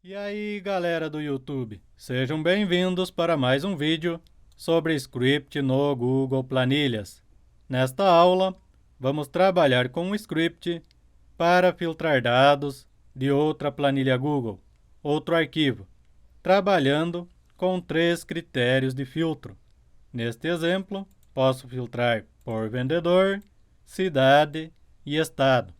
E aí, galera do YouTube, sejam bem-vindos para mais um vídeo sobre script no Google Planilhas. Nesta aula, vamos trabalhar com um script para filtrar dados de outra planilha Google, outro arquivo, trabalhando com 3 critérios de filtro. Neste exemplo, posso filtrar por vendedor, cidade e estado.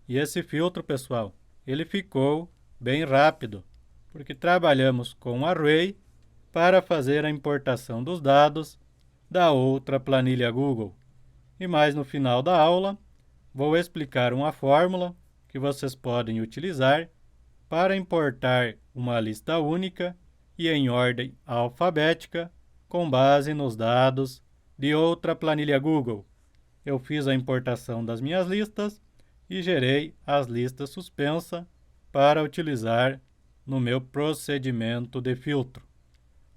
E esse filtro, pessoal, ele ficou bem rápido, porque trabalhamos com um array para fazer a importação dos dados da outra planilha Google. E mais no final da aula, vou explicar uma fórmula que vocês podem utilizar para importar uma lista única e em ordem alfabética com base nos dados de outra planilha Google. Eu fiz a importação das minhas listas e gerei as listas suspensas para utilizar no meu procedimento de filtro.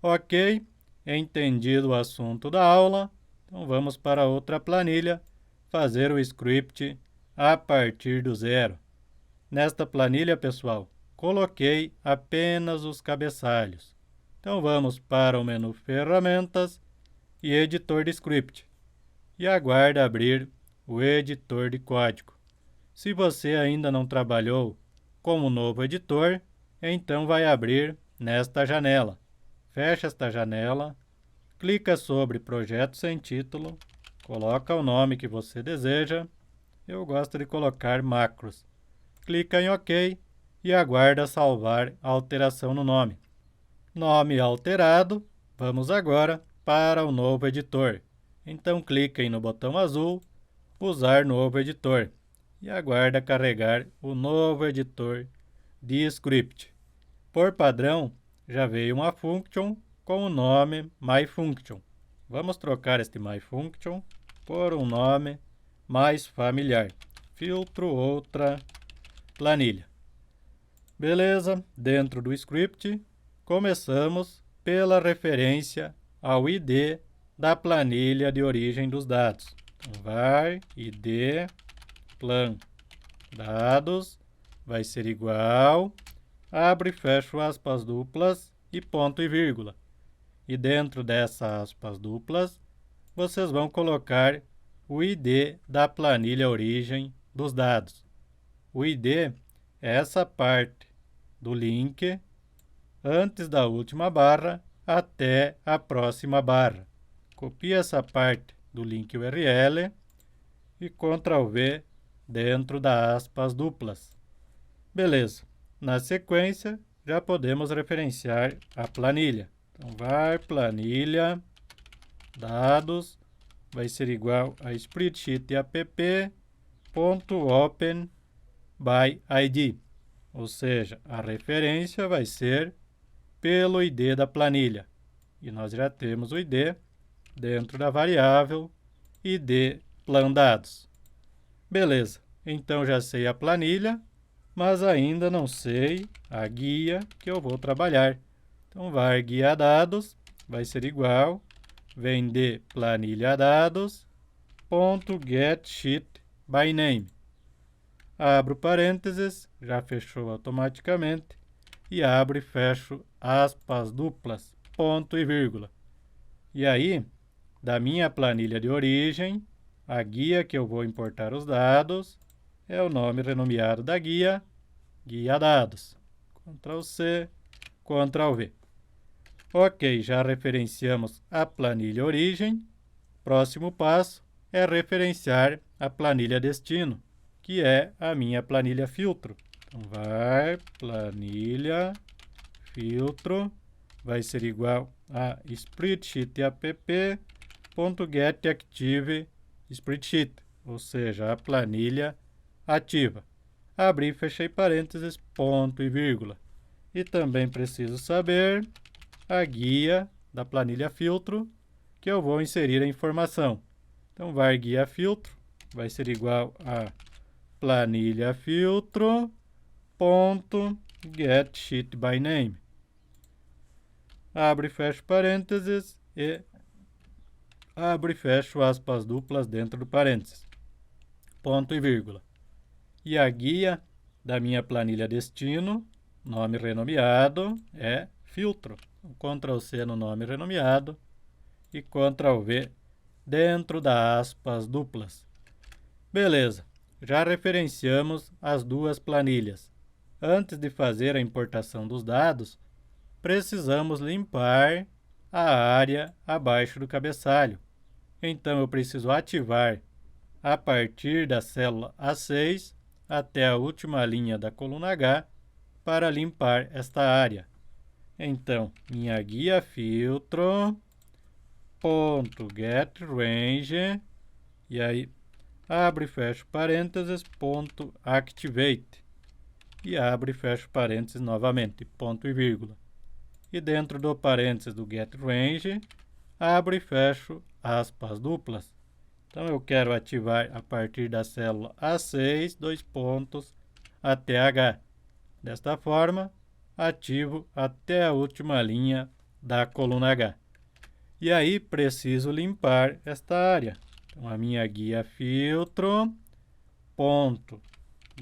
Ok, entendido o assunto da aula, então vamos para outra planilha fazer o script a partir do zero. Nesta planilha, pessoal, coloquei apenas os cabeçalhos. Então vamos para o menu Ferramentas e Editor de Script e aguarde abrir o editor de código. Se você ainda não trabalhou como novo editor, então vai abrir nesta janela. Fecha esta janela, clica sobre Projeto sem título, coloca o nome que você deseja. Eu gosto de colocar macros. Clica em OK e aguarda salvar a alteração no nome. Nome alterado, vamos agora para o novo editor. Então cliquem no botão azul, usar novo editor, e aguarda carregar o novo editor de script. Por padrão, já veio uma function com o nome myFunction. Vamos trocar este myFunction por um nome mais familiar. Filtro outra planilha. Beleza, dentro do script, começamos pela referência ao ID da planilha de origem dos dados. Então, var id plan dados vai ser igual, abre e fecha aspas duplas e ponto e vírgula. E dentro dessas aspas duplas, vocês vão colocar o ID da planilha origem dos dados. O ID é essa parte do link antes da última barra até a próxima barra. Copie essa parte do link URL e Ctrl V dentro das aspas duplas. Beleza. Na sequência, já podemos referenciar a planilha. Então, var planilha dados vai ser igual a spreadsheet app.open by ID. Ou seja, a referência vai ser pelo ID da planilha. E nós já temos o ID dentro da variável ID plan dados. Beleza, então já sei a planilha, mas ainda não sei a guia que eu vou trabalhar. Então, var guia dados vai ser igual, vem de planilha dados, ponto get sheet by name. Abro parênteses, já fechou automaticamente, e abro e fecho aspas duplas, ponto e vírgula. E aí, da minha planilha de origem, a guia que eu vou importar os dados é o nome renomeado da guia, guia dados. Ctrl C, Ctrl V. Ok, já referenciamos a planilha origem. Próximo passo é referenciar a planilha destino, que é a minha planilha filtro. Então, var planilha filtro vai ser igual a spreadsheet app.getActive spreadsheet, ou seja, a planilha ativa. Abri e fechei parênteses, ponto e vírgula. E também preciso saber a guia da planilha filtro que eu vou inserir a informação. Então, var guia filtro vai ser igual a planilha filtro ponto get sheet by name. Abro e fecho parênteses e abro e fecho aspas duplas dentro do parênteses. Ponto e vírgula. E a guia da minha planilha destino nome renomeado é filtro. Ctrl C no nome renomeado e Ctrl V dentro das aspas duplas. Beleza, já referenciamos as duas planilhas. Antes de fazer a importação dos dados, precisamos limpar a área abaixo do cabeçalho. Então, eu preciso ativar a partir da célula A6 até a última linha da coluna H para limpar esta área. Então, minha guia filtro, ponto get range, e aí abre e fecha parênteses, ponto activate, e abre e fecha parênteses novamente, ponto e vírgula. E dentro do parênteses do get range, abro e fecho aspas duplas. Então, eu quero ativar a partir da célula A6, dois pontos, até H. Desta forma, ativo até a última linha da coluna H. E aí, preciso limpar esta área. Então, a minha guia filtro, ponto,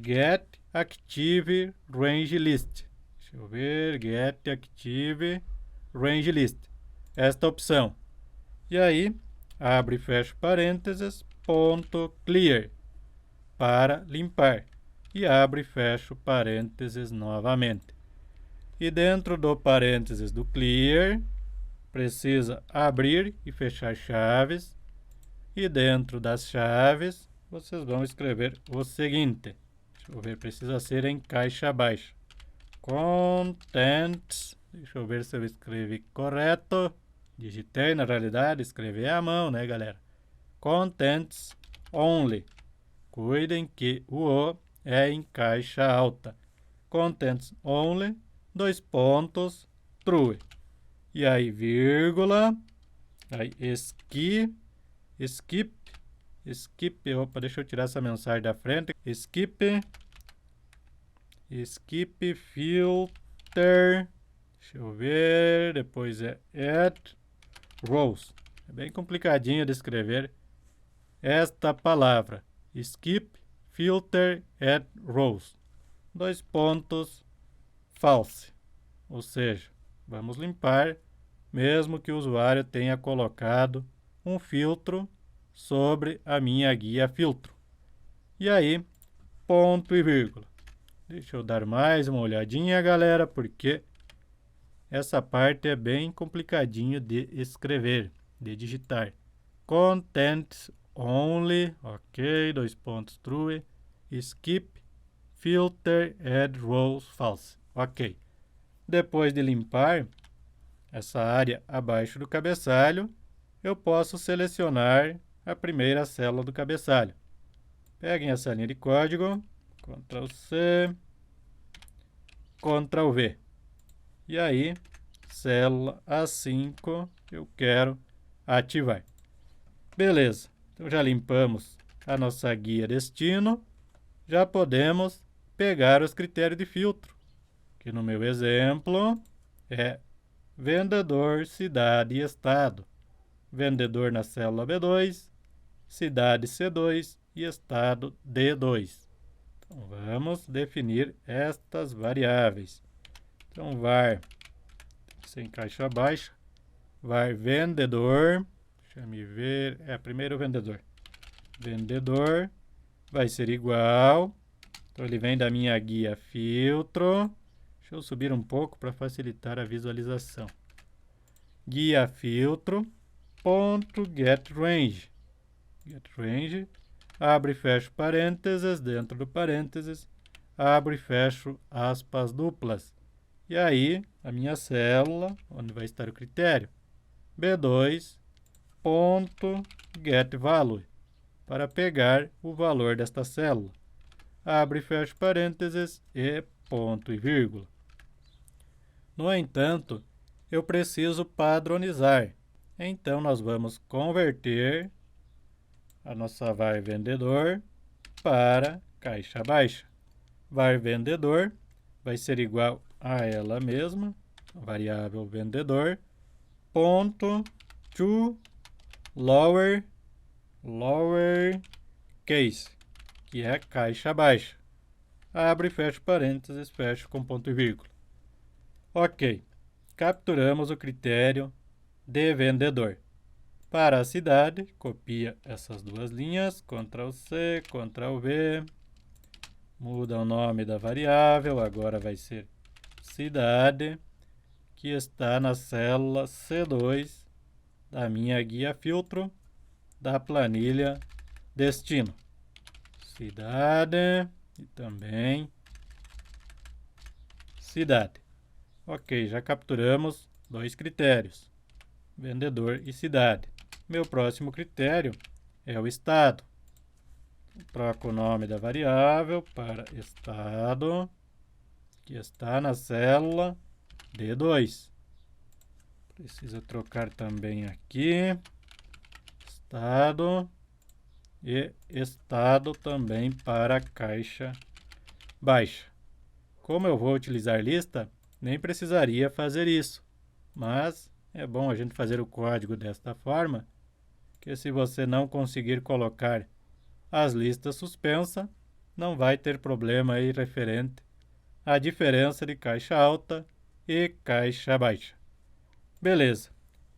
get active range list. Deixa eu ver, get active range list. Esta opção. E aí, abre e fecha parênteses, ponto clear, para limpar. E abre e fecha parênteses novamente. E dentro do parênteses do clear, precisa abrir e fechar chaves. E dentro das chaves, vocês vão escrever o seguinte. Deixa eu ver, precisa ser em caixa baixa. Contents, deixa eu ver se eu escrevi correto. Digitei, na realidade, escrevi à mão, né, galera? Contents only. Cuidem que o O é em caixa alta. Contents only, dois pontos, true. E aí, vírgula, aí, skip, opa, deixa eu tirar essa mensagem da frente. Skip filter, deixa eu ver, depois é add rows. É bem complicadinho de escrever esta palavra. Skip filter add rows. Dois pontos, false. Ou seja, vamos limpar, mesmo que o usuário tenha colocado um filtro sobre a minha guia filtro. E aí, ponto e vírgula. Deixa eu dar mais uma olhadinha, galera, porque essa parte é bem complicadinho de escrever, de digitar. Contents only, ok, dois pontos, true. Skip filter add rows, false, ok. Depois de limpar essa área abaixo do cabeçalho, eu posso selecionar a primeira célula do cabeçalho. Peguem essa linha de código, Ctrl C, Ctrl V. E aí, célula A5 eu quero ativar. Beleza, então já limpamos a nossa guia destino, já podemos pegar os critérios de filtro, que no meu exemplo é vendedor, cidade e estado. Vendedor na célula B2, cidade C2 e estado D2. Então, vamos definir estas variáveis. Então, var, sem caixa baixa, var vendedor, deixa eu ver, primeiro vendedor. Vendedor vai ser igual, então ele vem da minha guia filtro. Deixa eu subir um pouco para facilitar a visualização. Guia filtro, ponto get range. Get range, abre e fecha parênteses, dentro do parênteses, abre e fecho aspas duplas. E aí, a minha célula, onde vai estar o critério, B2, ponto get value, para pegar o valor desta célula. Abre e fecha parênteses e ponto e vírgula. No entanto, eu preciso padronizar. Então, nós vamos converter a nossa var vendedor para caixa baixa. Var vendedor vai ser igual a ela mesma, variável vendedor, ponto to lower case, que é caixa baixa. Abre e fecha parênteses, fecha com ponto e vírgula. Ok, capturamos o critério de vendedor. Para a cidade, copia essas duas linhas, Ctrl C, Ctrl V, muda o nome da variável, agora vai ser cidade, que está na célula C2 da minha guia filtro da planilha destino. Cidade e também cidade. Ok, já capturamos dois critérios, vendedor e cidade. Meu próximo critério é o estado. Troco o nome da variável para estado, que está na célula D2. Preciso trocar também aqui, estado e estado também para caixa baixa. Como eu vou utilizar lista, nem precisaria fazer isso, mas é bom a gente fazer o código desta forma, que se você não conseguir colocar as listas suspensas, não vai ter problema aí referente à diferença de caixa alta e caixa baixa. Beleza,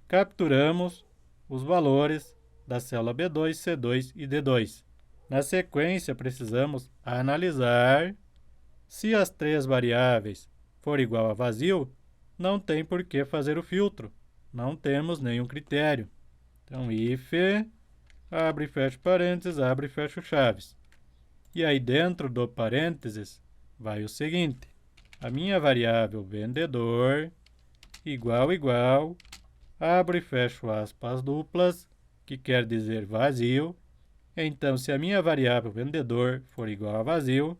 capturamos os valores da célula B2, C2 e D2. Na sequência, precisamos analisar se as três variáveis for igual a vazio, não tem por que fazer o filtro, não temos nenhum critério. Então, if, abre e fecha parênteses, abre e fecha chaves. E aí dentro do parênteses vai o seguinte, a minha variável vendedor igual, abre e fecho aspas duplas, que quer dizer vazio. Então, se a minha variável vendedor for igual a vazio,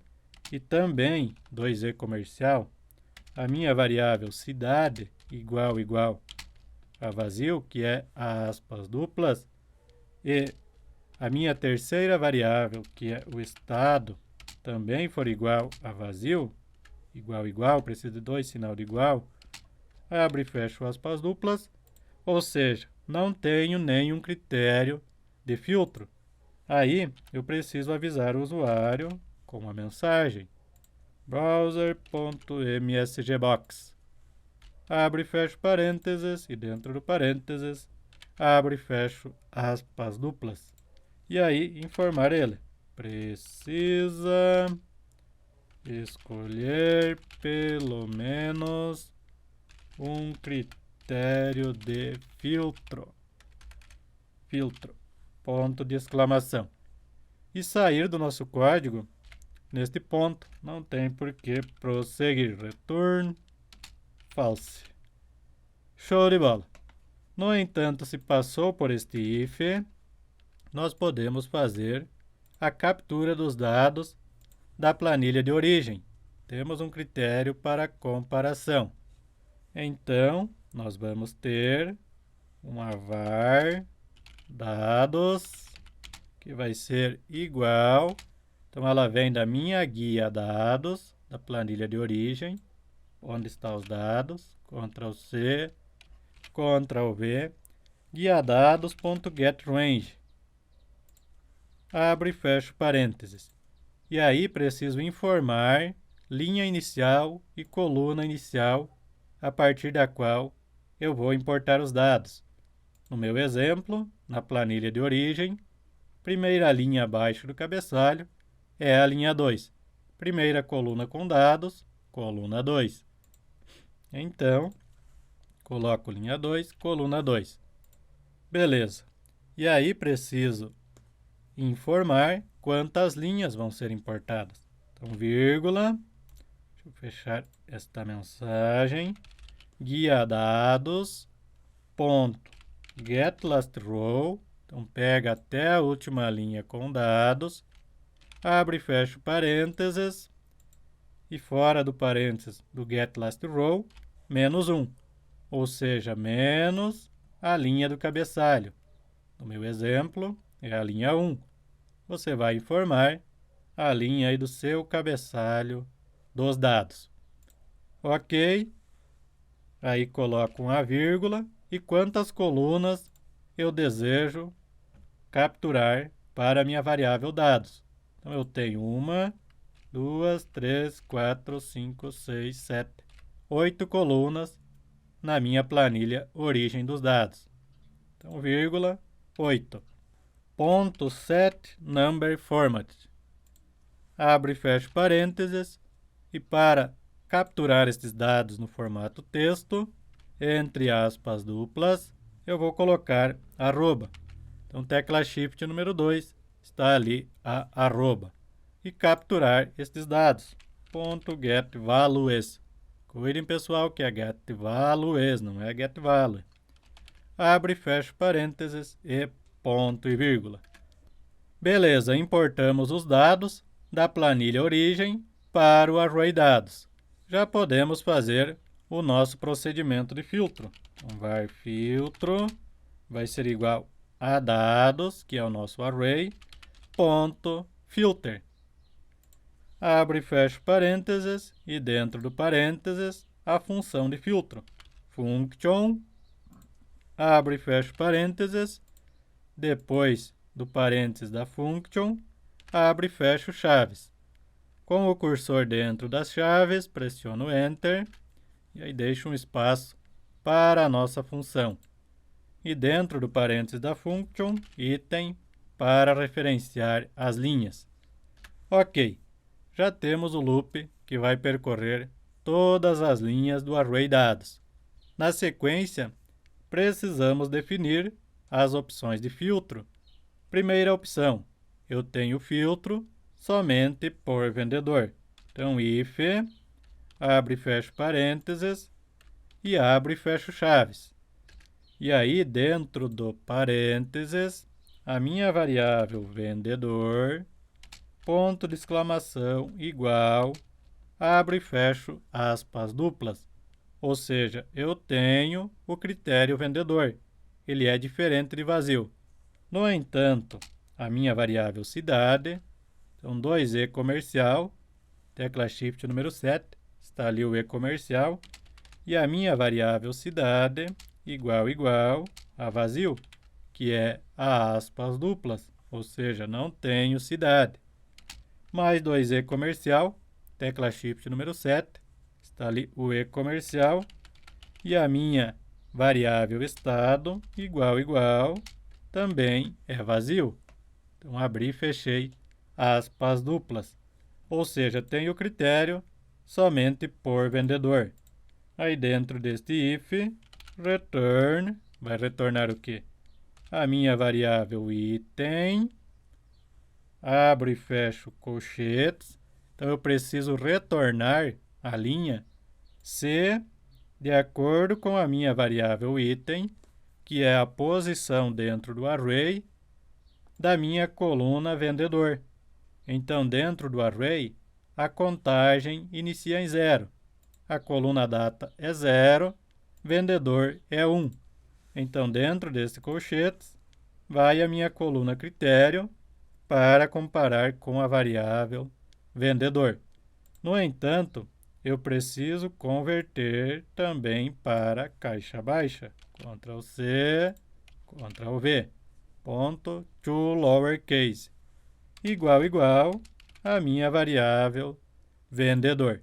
e também 2e comercial, a minha variável cidade igual a vazio, que é aspas duplas, e a minha terceira variável, que é o estado, também for igual a vazio, igual, precisa de dois sinal de igual, abre e fecha aspas duplas, ou seja, não tenho nenhum critério de filtro. Aí eu preciso avisar o usuário com uma mensagem, browser.msgbox, abre e fecha parênteses, e dentro do parênteses, abre e fecha aspas duplas. E aí informar ele, precisa escolher pelo menos um critério de filtro, ponto de exclamação. E sair do nosso código neste ponto, não tem por que prosseguir. Return false. Show de bola. No entanto, se passou por este if, nós podemos fazer a captura dos dados da planilha de origem. Temos um critério para comparação. Então, nós vamos ter uma var dados, que vai ser igual. Então, ela vem da minha guia dados, da planilha de origem, onde estão os dados, Ctrl C, Ctrl V, guia dados.getRange, abre e fecha parênteses. E aí preciso informar linha inicial e coluna inicial, a partir da qual eu vou importar os dados. No meu exemplo, na planilha de origem, primeira linha abaixo do cabeçalho é a linha 2. Primeira coluna com dados, coluna 2. Então, coloco linha 2, coluna 2. Beleza. E aí preciso informar quantas linhas vão ser importadas. Então, vírgula, deixa eu fechar esta mensagem, guia dados, ponto, get last row, então pega até a última linha com dados, abre e fecha parênteses, e fora do parênteses do get last row, menos 1, ou seja, menos a linha do cabeçalho. No meu exemplo, é a linha 1. Você vai informar a linha aí do seu cabeçalho dos dados. Ok. Aí coloco uma vírgula e quantas colunas eu desejo capturar para a minha variável dados. Então, eu tenho 1, 2, 3, 4, 5, 6, 7, 8 colunas na minha planilha origem dos dados. Então, vírgula, 8. Ponto set number format. Abre e fecha parênteses. E para capturar estes dados no formato texto, entre aspas duplas, eu vou colocar arroba. Então, tecla Shift número 2, está ali a arroba. E capturar estes dados. Ponto get values. Cuidem, pessoal, que é get values, não é get value. Abre e fecha parênteses e ponto e vírgula. Beleza, importamos os dados da planilha origem para o array dados. Já podemos fazer o nosso procedimento de filtro. Então, var filtro vai ser igual a dados, que é o nosso array, ponto filter. Abre e fecha parênteses e dentro do parênteses a função de filtro. Function, abre e fecha parênteses, depois do parênteses da function, abre e fecha chaves. Com o cursor dentro das chaves, pressiono Enter e aí deixo um espaço para a nossa função. E dentro do parênteses da function, item para referenciar as linhas. Ok, já temos o loop que vai percorrer todas as linhas do array dados. Na sequência, precisamos definir as opções de filtro. Primeira opção, eu tenho filtro somente por vendedor. Então, if, abre e fecha parênteses e abre e fecha chaves. E aí, dentro do parênteses, a minha variável vendedor, ponto de exclamação, igual, abre e fecho aspas duplas. Ou seja, eu tenho o critério vendedor. Ele é diferente de vazio. No entanto, a minha variável cidade, então 2e comercial, tecla Shift número 7, está ali o e comercial, e a minha variável cidade igual a vazio, que é a aspas duplas, ou seja, não tenho cidade. Mais 2e comercial, tecla Shift número 7, está ali o e comercial, e a minha variável estado igual também é vazio. Então, abri e fechei aspas duplas. Ou seja, tenho o critério somente por vendedor. Aí dentro deste if, return, vai retornar o quê? A minha variável item, abro e fecho colchetes. Então, eu preciso retornar a linha se, de acordo com a minha variável item, que é a posição dentro do array da minha coluna vendedor. Então, dentro do array, a contagem inicia em 0. A coluna data é 0, vendedor é 1. Então, dentro desse colchetes, vai a minha coluna critério para comparar com a variável vendedor. No entanto, eu preciso converter também para caixa baixa. Ctrl C, Ctrl V. Ponto to lowercase. Igual a minha variável vendedor.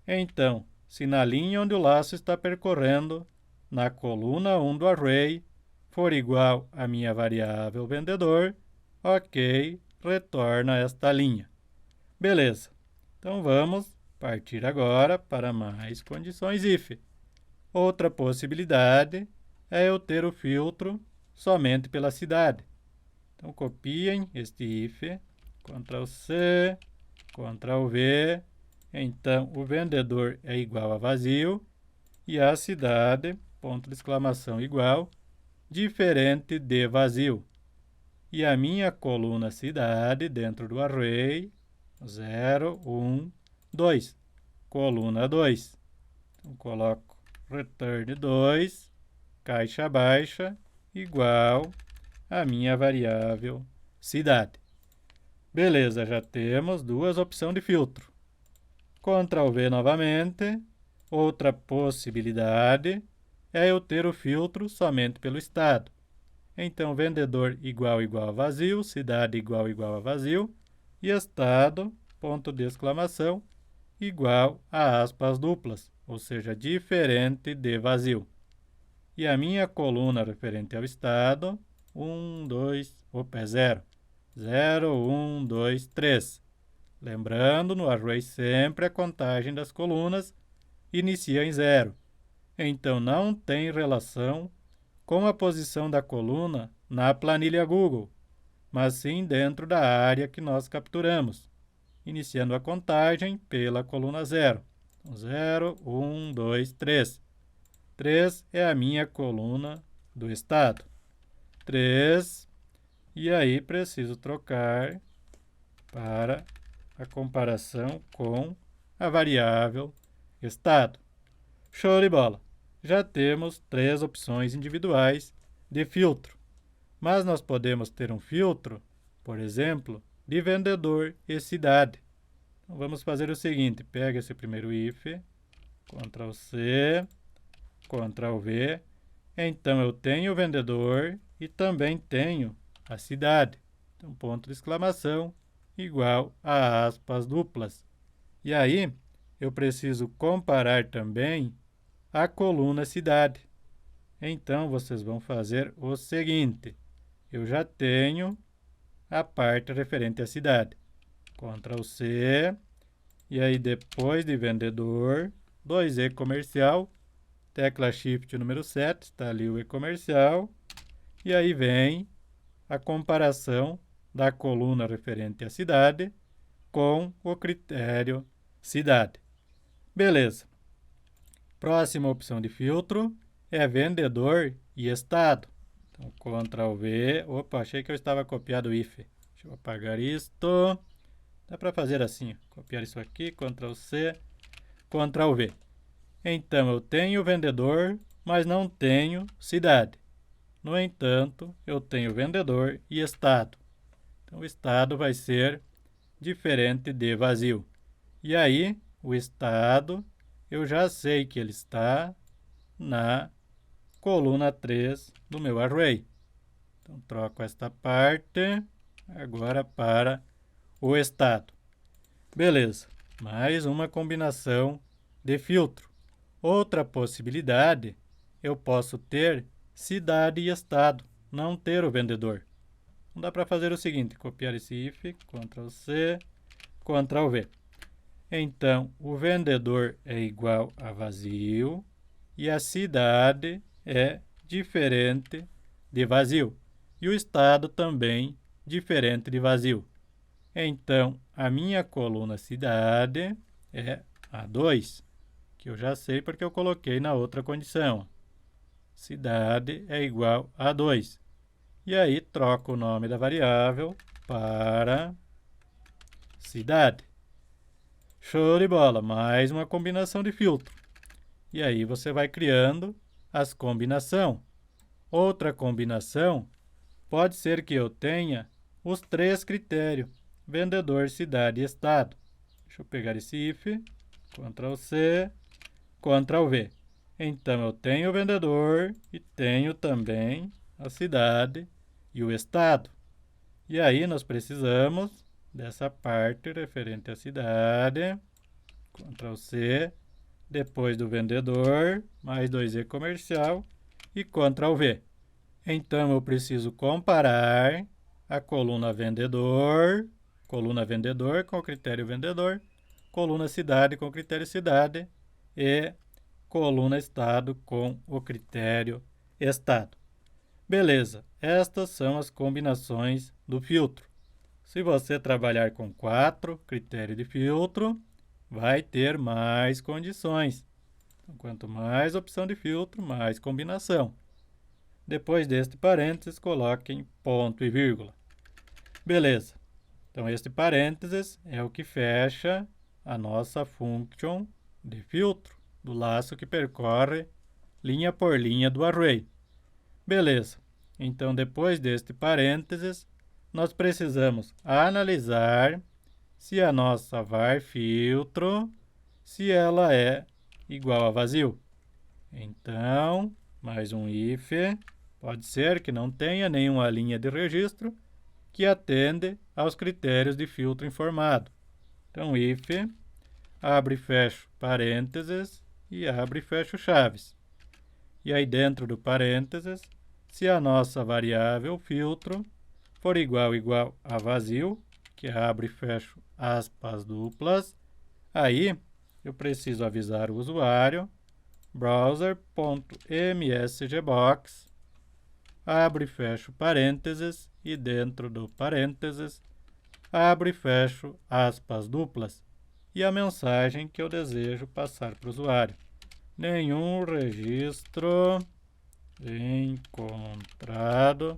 Então, se na linha onde o laço está percorrendo, na coluna 1 do array, for igual a minha variável vendedor, ok, retorna esta linha. Beleza. Então, vamos partir agora para mais condições if. Outra possibilidade é eu ter o filtro somente pela cidade. Então, copiem este if, Ctrl C, Ctrl V. Então, o vendedor é igual a vazio e a cidade, ponto de exclamação, igual, diferente de vazio. E a minha coluna cidade dentro do array, 0, 1, 2. Coluna 2. Então, coloco return 2, caixa baixa, igual a minha variável cidade. Beleza, já temos duas opções de filtro. Ctrl V novamente. Outra possibilidade é eu ter o filtro somente pelo estado. Então, vendedor igual a vazio, cidade igual a vazio, e estado, ponto de exclamação, igual a aspas duplas. ou seja, diferente de vazio. E a minha coluna referente ao estado, 0. 0, 1, 2, 3. Lembrando, no array sempre a contagem das colunas inicia em 0. Então, não tem relação com a posição da coluna na planilha Google, mas sim dentro da área que nós capturamos, iniciando a contagem pela coluna 0. 0, 1, 2, 3. 3 é a minha coluna do estado. 3, e aí preciso trocar para a comparação com a variável estado. Show de bola! Já temos 3 opções individuais de filtro, mas nós podemos ter um filtro, por exemplo, de vendedor e cidade. Então, vamos fazer o seguinte, pega esse primeiro if, Ctrl C, Ctrl V, então eu tenho o vendedor e também tenho a cidade. Então, ponto de exclamação igual a aspas duplas. E aí, eu preciso comparar também a coluna cidade. Então, vocês vão fazer o seguinte, eu já tenho a parte referente à cidade. Ctrl C, e aí depois de vendedor, 2E comercial, tecla Shift número 7, está ali o e-comercial, e aí vem a comparação da coluna referente à cidade com o critério cidade. Beleza. Próxima opção de filtro é vendedor e estado. Então, Ctrl V. Opa, achei que eu estava copiado o if. Deixa eu apagar isto. Dá para fazer assim, copiar isso aqui, Ctrl C, Ctrl V. Então, eu tenho vendedor, mas não tenho cidade. No entanto, eu tenho vendedor e estado. Então, o estado vai ser diferente de vazio. E aí, o estado, eu já sei que ele está na coluna 3 do meu array. Então, troco esta parte agora para o estado. Beleza, mais uma combinação de filtro. Outra possibilidade, eu posso ter cidade e estado, não ter o vendedor. Então, dá para fazer o seguinte, copiar esse if, Ctrl C, Ctrl V. Então, o vendedor é igual a vazio e a cidade é diferente de vazio. E o estado também diferente de vazio. Então, a minha coluna cidade é A2, que eu já sei porque eu coloquei na outra condição. Cidade é igual a 2. E aí, troco o nome da variável para cidade. Show de bola! Mais uma combinação de filtro. E aí, você vai criando as combinações. Outra combinação pode ser que eu tenha os 3 critérios, vendedor, cidade e estado. Deixa eu pegar esse if, Ctrl C, Ctrl V. Então, eu tenho o vendedor e tenho também a cidade e o estado. E aí, nós precisamos dessa parte referente à cidade, Ctrl C, depois do vendedor, mais 2E comercial e Ctrl V. Então, eu preciso comparar a coluna vendedor com o critério vendedor, coluna cidade com o critério cidade e coluna estado com o critério estado. Beleza, estas são as combinações do filtro. Se você trabalhar com 4 critérios de filtro, vai ter mais condições. Então, quanto mais opção de filtro, mais combinação. Depois deste parênteses, coloquem ponto e vírgula. Beleza. Então, este parênteses é o que fecha a nossa function de filtro, do laço que percorre linha por linha do array. Beleza. Então, depois deste parênteses, nós precisamos analisar se a nossa var filtro, se ela é igual a vazio. Então, mais um if, pode ser que não tenha nenhuma linha de registro que atende aos critérios de filtro informado. Então, if, abre e fecha parênteses, e abre e fecho chaves. E aí dentro do parênteses, se a nossa variável filtro for igual a vazio, que abre e fecho aspas duplas, aí eu preciso avisar o usuário, browser.msgbox, abre e fecho parênteses e dentro do parênteses, abre e fecho aspas duplas e a mensagem que eu desejo passar para o usuário. Nenhum registro encontrado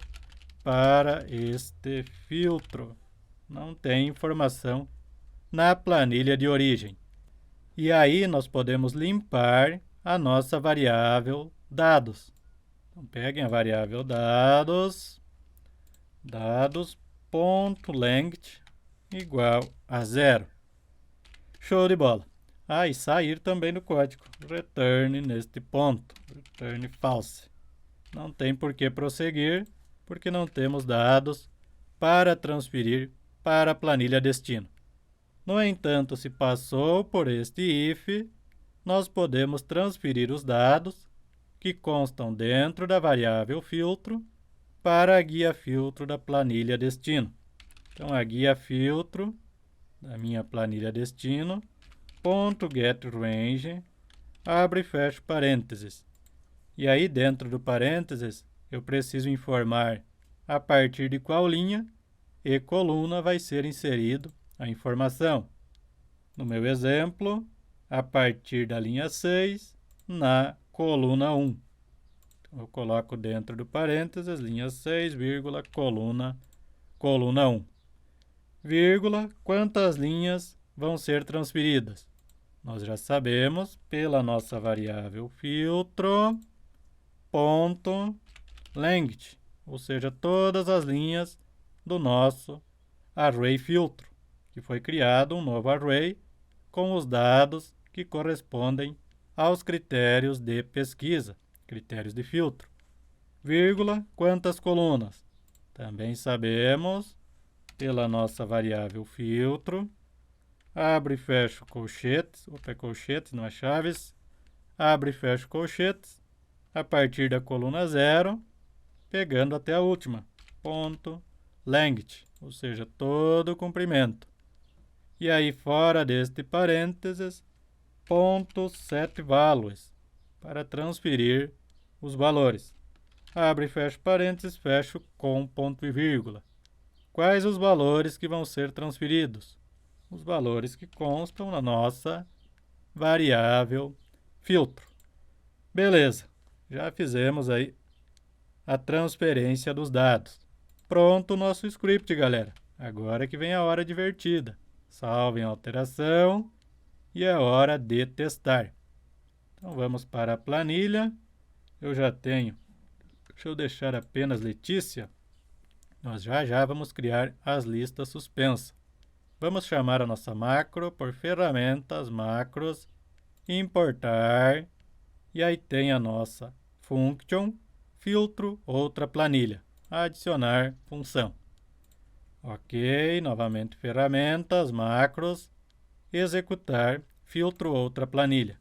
para este filtro. Não tem informação na planilha de origem. E aí nós podemos limpar a nossa variável dados. Então, peguem a variável dados.length igual a 0. Show de bola. E sair também do código. Return neste ponto. Return false. Não tem por que prosseguir, porque não temos dados para transferir para a planilha destino. No entanto, se passou por este if, nós podemos transferir os dados que constam dentro da variável filtro para a guia filtro da planilha destino. Então, a guia filtro da minha planilha destino, .getRange, abre e fecha parênteses. E aí, dentro do parênteses, eu preciso informar a partir de qual linha e coluna vai ser inserido a informação. No meu exemplo, a partir da linha 6, na coluna 1. Então, eu coloco dentro do parênteses, linha 6, vírgula, coluna 1. Vírgula, quantas linhas vão ser transferidas? Nós já sabemos pela nossa variável filtro, ponto, length, ou seja, todas as linhas do nosso array filtro, que foi criado um novo array com os dados que correspondem aos critérios de pesquisa, critérios de filtro. Vírgula, quantas colunas? Também sabemos pela nossa variável filtro, abre e fecha colchetes, colchetes, não é chaves, abre e fecha colchetes, a partir da coluna 0, pegando até a última, ponto, length, ou seja, todo o comprimento. E aí, fora deste parênteses, ponto setValues, para transferir os valores. Abre e fecha parênteses, fecho com ponto e vírgula. Quais os valores que vão ser transferidos? Os valores que constam na nossa variável filtro. Beleza, já fizemos aí a transferência dos dados. Pronto o nosso script, galera. Agora que vem a hora divertida. Salvem a alteração e é hora de testar. Então vamos para a planilha. Eu já tenho. Deixa eu deixar apenas Letícia. Nós já vamos criar as listas suspensas. Vamos chamar a nossa macro por ferramentas, macros, importar, e aí tem a nossa function, filtro, outra planilha, adicionar função. Ok, novamente ferramentas, macros, executar, filtro, outra planilha.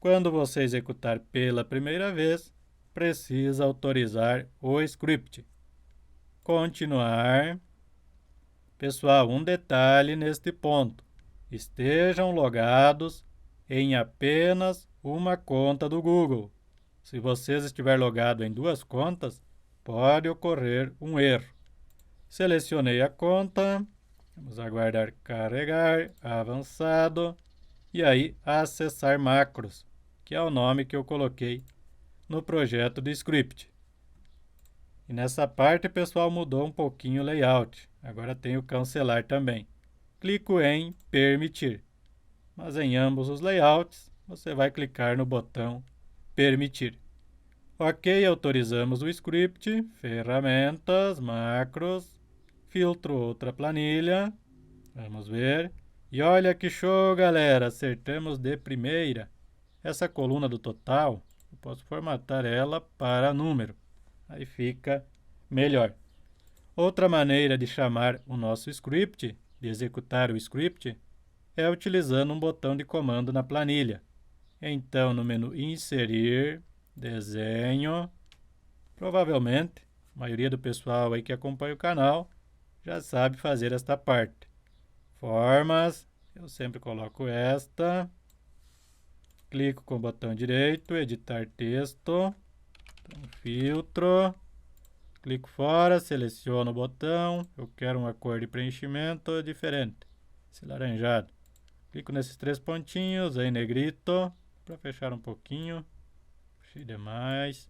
Quando você executar pela primeira vez, precisa autorizar o script. Continuar. Pessoal, um detalhe neste ponto. Estejam logados em apenas uma conta do Google. Se vocês estiverem logados em duas contas, pode ocorrer um erro. Selecionei a conta. Vamos aguardar carregar, avançado. E aí, acessar macros, que é o nome que eu coloquei no projeto do script. E nessa parte, pessoal, mudou um pouquinho o layout. Agora tenho cancelar também. Clico em permitir. Mas em ambos os layouts, você vai clicar no botão permitir. Ok, autorizamos o script, ferramentas, macros, filtro outra planilha. Vamos ver. E olha que show, galera! Acertamos de primeira. Essa coluna do total, eu posso formatar ela para número. Aí fica melhor. Outra maneira de chamar o nosso script, de executar o script, é utilizando um botão de comando na planilha. Então, no menu Inserir, Desenho, provavelmente, a maioria do pessoal aí que acompanha o canal já sabe fazer esta parte. Formas, eu sempre coloco esta. Clico com o botão direito, editar texto, então, filtro, clico fora, seleciono o botão, eu quero uma cor de preenchimento diferente, esse laranjado. Clico nesses 3 pontinhos, aí negrito, para fechar um pouquinho, fechei demais.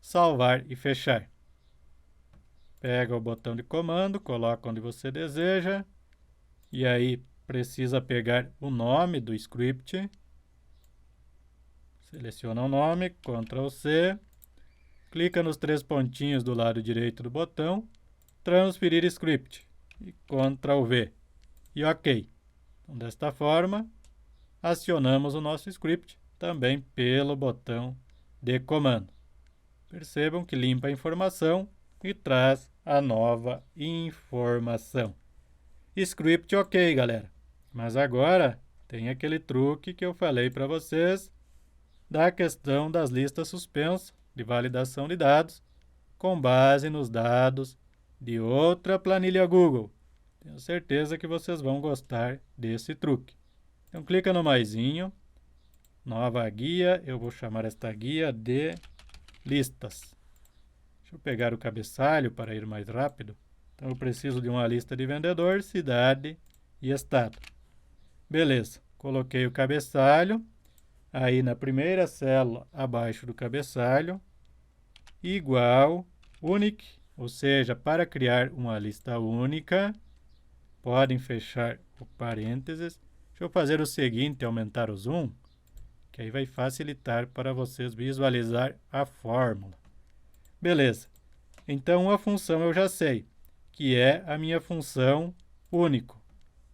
Salvar e fechar. Pega o botão de comando, coloca onde você deseja, e aí precisa pegar o nome do script. Seleciona o nome, Ctrl C, clica nos 3 pontinhos do lado direito do botão, transferir script, e Ctrl V, e OK. Então, desta forma, acionamos o nosso script também pelo botão de comando. Percebam que limpa a informação e traz a nova informação. Script OK, galera. Mas agora tem aquele truque que eu falei para vocês da questão das listas suspensas de validação de dados com base nos dados de outra planilha Google. Tenho certeza que vocês vão gostar desse truque. Então, clica no maisinho, nova guia, eu vou chamar esta guia de listas. Deixa eu pegar o cabeçalho para ir mais rápido. Então, eu preciso de uma lista de vendedor, cidade e estado. Beleza, coloquei o cabeçalho. Aí na primeira célula abaixo do cabeçalho, igual, unique, ou seja, para criar uma lista única, podem fechar o parênteses. Deixa eu fazer o seguinte, aumentar o zoom, que aí vai facilitar para vocês visualizar a fórmula. Beleza, então a função eu já sei, que é a minha função único.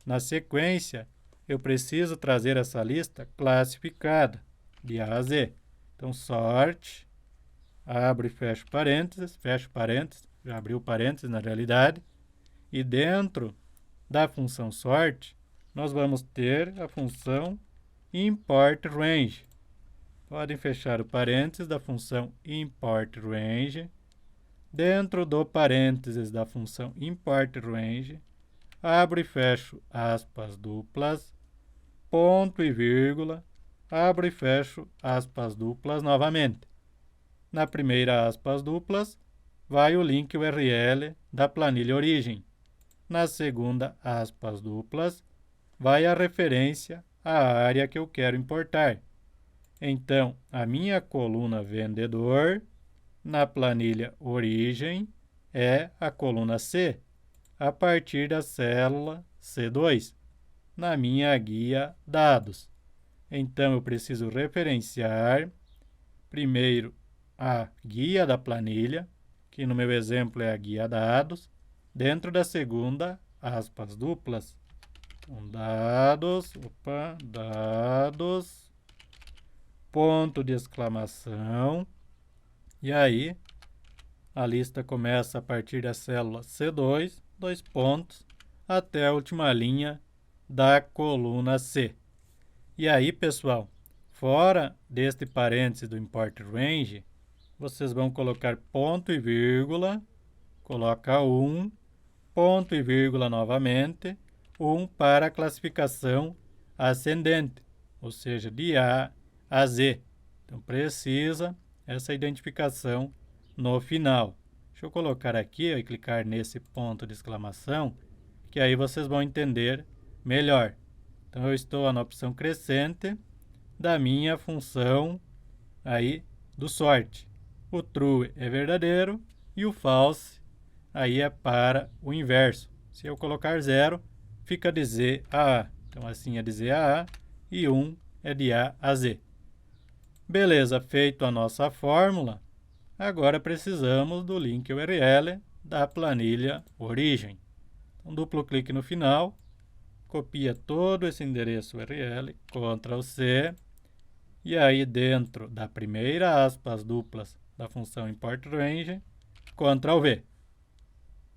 Na sequência, eu preciso trazer essa lista classificada, de A a Z. Então, sort, abro e fecho parênteses, já abriu parênteses na realidade, e dentro da função sort, nós vamos ter a função import range. Podem fechar o parênteses da função import range. Dentro do parênteses da função import range, abro e fecho aspas duplas, ponto e vírgula, abro e fecho aspas duplas novamente. Na primeira aspas duplas, vai o link URL da planilha origem. Na segunda aspas duplas, vai a referência à área que eu quero importar. Então, a minha coluna vendedor, na planilha origem, é a coluna C, a partir da célula C2, na minha guia dados. Então, eu preciso referenciar primeiro a guia da planilha, que no meu exemplo é a guia dados, dentro da segunda aspas duplas. Então, dados, ponto de exclamação, e aí a lista começa a partir da célula C2, 2 pontos, até a última linha da coluna C. E aí, pessoal, fora deste parênteses do import range, vocês vão colocar ponto e vírgula, coloca 1, ponto e vírgula novamente, 1 para a classificação ascendente, ou seja, de A a Z. Então, precisa essa identificação no final. Deixa eu colocar aqui e clicar nesse ponto de exclamação, que aí vocês vão entender melhor. Então, eu estou na opção crescente da minha função aí do sort. O true é verdadeiro e o false aí é para o inverso. Se eu colocar 0, fica de Z a A. Então, assim é de Z a A e 1 é de A a Z. Beleza, feito a nossa fórmula, agora precisamos do link URL da planilha origem. Então, duplo clique no final, copia todo esse endereço URL, Ctrl C, e aí dentro da primeira aspas duplas da função import range, Ctrl V.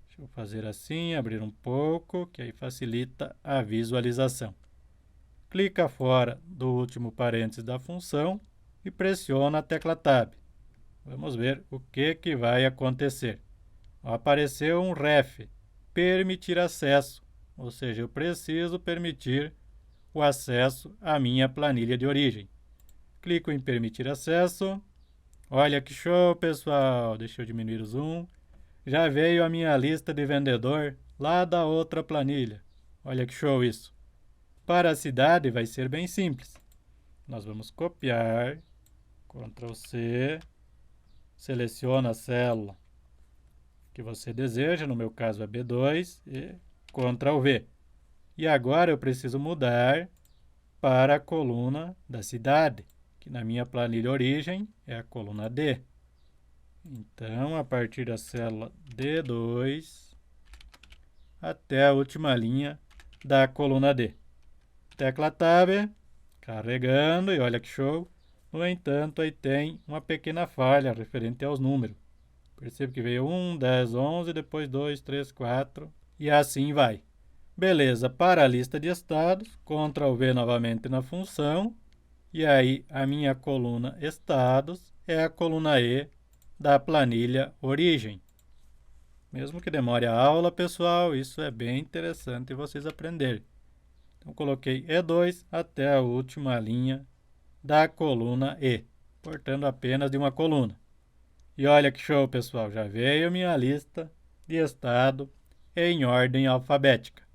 Deixa eu fazer assim, abrir um pouco, que aí facilita a visualização. clica fora do último parênteses da função e pressiona a tecla Tab. Vamos ver o que vai acontecer. Apareceu um ref, permitir acesso, ou seja, eu preciso permitir o acesso à minha planilha de origem. Clico em permitir acesso. Olha que show, pessoal! Deixa eu diminuir o zoom. Já veio a minha lista de vendedor lá da outra planilha. Olha que show isso! Para a cidade vai ser bem simples. Nós vamos copiar, Ctrl C, seleciona a célula que você deseja, no meu caso é B2, e Ctrl V. E agora eu preciso mudar para a coluna da cidade, que na minha planilha origem é a coluna D. Então, a partir da célula D2 até a última linha da coluna D. Tecla Tab, carregando, e olha que show. No entanto, aí tem uma pequena falha referente aos números. Percebo que veio 1, 10, 11, depois 2, 3, 4 e assim vai. Beleza, para a lista de estados, Ctrl V novamente na função, e aí a minha coluna estados é a coluna E da planilha origem. Mesmo que demore a aula, pessoal, isso é bem interessante vocês aprenderem. Então, coloquei E2 até a última linha da coluna E, portando apenas de uma coluna. E olha que show, pessoal, já veio minha lista de estado em ordem alfabética.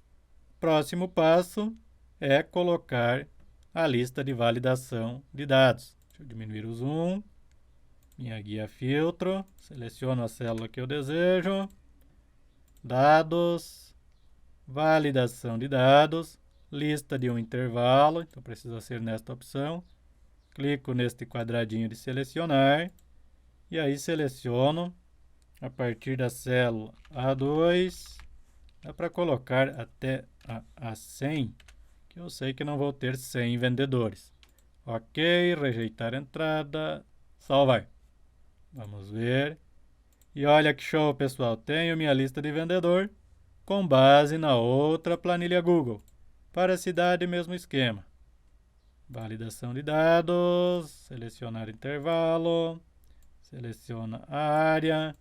Próximo passo é colocar a lista de validação de dados. Deixa eu diminuir o zoom. Minha guia filtro, seleciono a célula que eu desejo. Dados, validação de dados, lista de um intervalo, então precisa ser nesta opção. Clico neste quadradinho de selecionar. E aí seleciono a partir da célula A2, dá para colocar até a 100, que eu sei que não vou ter 100 vendedores. Ok, rejeitar entrada, salvar. Vamos ver. E olha que show, pessoal, tenho minha lista de vendedor com base na outra planilha Google. Para a cidade, mesmo esquema. Validação de dados, selecionar intervalo. Seleciona a área,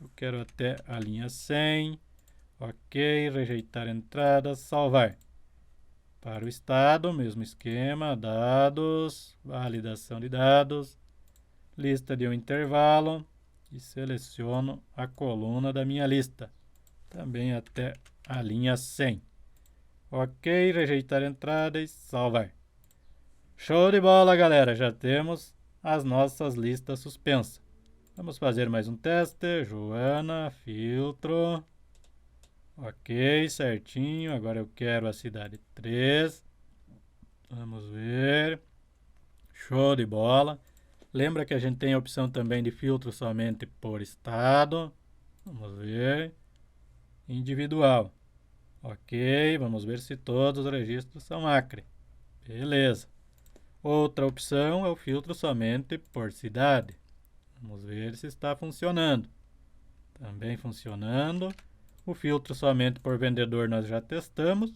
eu quero até a linha 100, ok, rejeitar entrada, salvar. Para o estado, mesmo esquema, dados, validação de dados, lista de um intervalo e seleciono a coluna da minha lista, também até a linha 100. Ok, rejeitar entrada e salvar. Show de bola, galera, já temos as nossas listas suspensas. Vamos fazer mais um teste. Joana, filtro. Ok, certinho. Agora eu quero a cidade 3. Vamos ver. Show de bola. Lembra que a gente tem a opção também de filtro somente por estado. Vamos ver. Individual. Ok, vamos ver se todos os registros são Acre. Beleza. Outra opção é o filtro somente por cidade. Vamos ver se está funcionando. Também funcionando. O filtro somente por vendedor nós já testamos.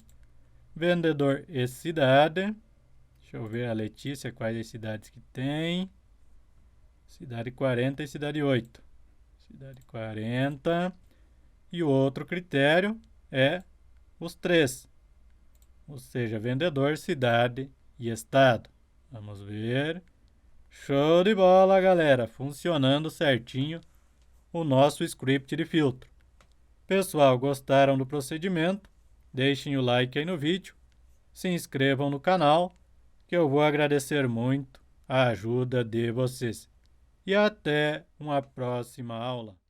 Vendedor e cidade. Deixa eu ver a Letícia, quais as cidades que tem. Cidade 40 e cidade 8. Cidade 40. E o outro critério é os 3. Ou seja, vendedor, cidade e estado. Vamos ver. Show de bola, galera! Funcionando certinho o nosso script de filtro. Pessoal, gostaram do procedimento? Deixem o like aí no vídeo, se inscrevam no canal, que eu vou agradecer muito a ajuda de vocês. E até uma próxima aula.